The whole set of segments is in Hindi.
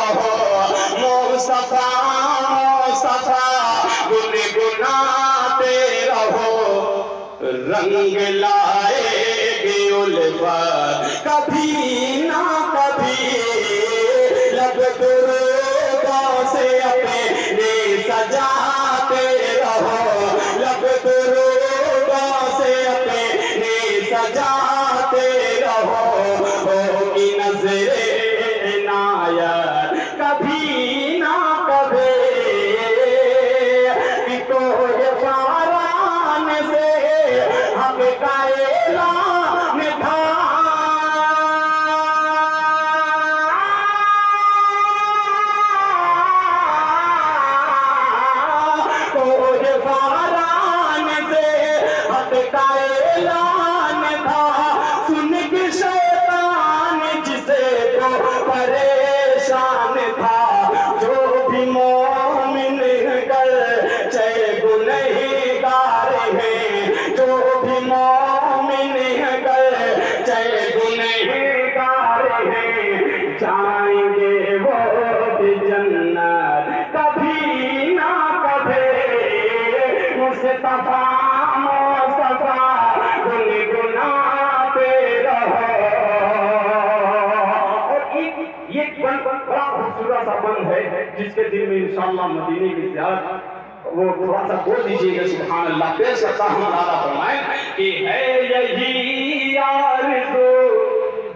रहो, मुस्तफा मुस्तफा गुनगुनाते रहो। रंग लाएगी उल्फत कभी ना कभी, लब दुरूदों से अपने सजाते रहो, लब दुरूदों से अपने सजाते रहो। होगी नज़रे इनायत कभी ना कभी, कि कोई बारान से हक का ऐलान था। कोई बारान से हक का ऐलान था। सुन के शैतान जिसे तो परेशान था, जो भी मोमिन कर चाहे गुनहगार हैं, जो भी मोमिन कर चाहे गुनहगार हैं, जाएंगे वो भी जन्नत कभी ना कभी। मुस्तफा मुस्तफा गुनगुनाते रहो। और ये बड़ा खूबसूरत सा बंद है जिसके दिल में इंशाअल्लाह मदीने की ज़ियारत, वो थोड़ा सा बोल दीजिएगा सुभान अल्लाह। पेश करता हूँ अल्लाह फरमाए कि है यही आरज़ू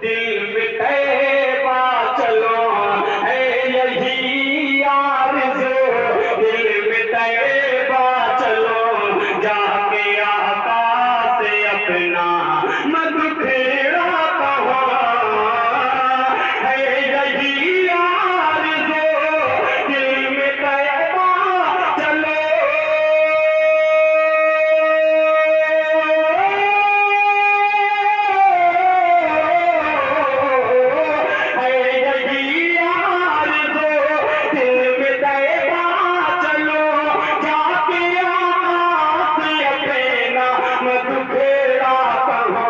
दिल में तैबा चलो, है यही आरज़ू दिल में तैबा चलो, जाके आका से अपना मगफिरा कहो। है यही आरज़ू दिल में तैबा चलो, है यही आरज़ू दिल में तैबा चलो, जाके आका से अपना मगफिरा कहो।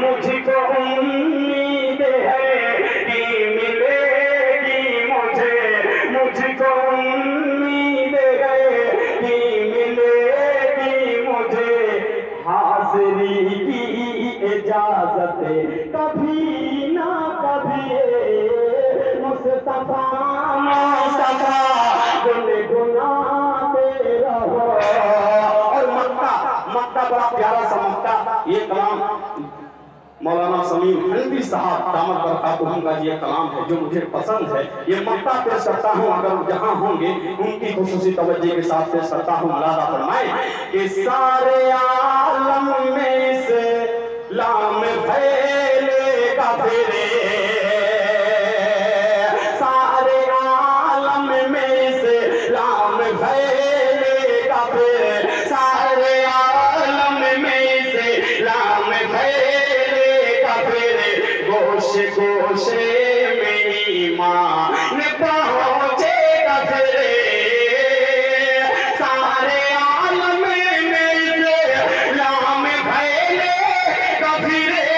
मुझको उम्मीद है कि मिलेगी मुझे, मुझको उम्मीद है कि मिलेगी मुझे हाज़िरी की इजाज़त कभी ना कभी। मुस्तफा मुस्तफा गुनगुनाते रहो। और मक्का, मक्का बड़ा प्यारा सा मक्का, ये कलाम मौलाना समीम हनफी साहब दामद बरकातुहुम का ये कलाम है जो मुझे पसंद है। ये मक्का पेश करता हूँ, अगर जहाँ होंगे उनकी खुसूसी तवज्जो के साथ पेश करता हूँ। अल्लाह फरमाए कि सारे आलम में इस्लाम फैलेगा फिरे, सारे आलम में इस्लाम फैलेगा फिरे, सारे आलम में इस्लाम फैलेगा फिरे। गोशे गोशे में ईमान पहुंचेगा फिरे, सारे आलम में इस्लाम फैलेगा फिरे।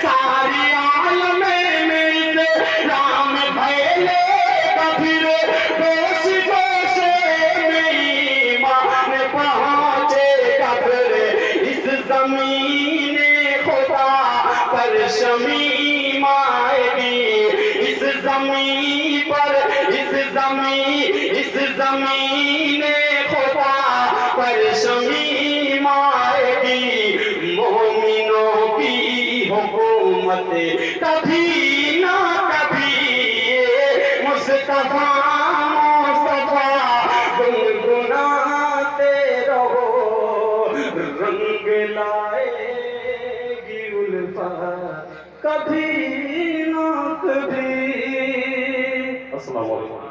सारे आलम में इस्लाम फैलेगा फिरे। गोश गोशे में ईमान पहुंचेगा फिरे। इस ज़मीने खुदा पर शमीम आएगी, इस ज़मीन पर इस ज़मीने खुदा पर शमीम आएगी। मोमिनों की हुकूमत कभी ना कभी। मुस्तफा मुस्तफा गुनगुनाते रहो, रंग लाएगी उल्फत कभी ना कभी। अस्सलाम वालेकुम।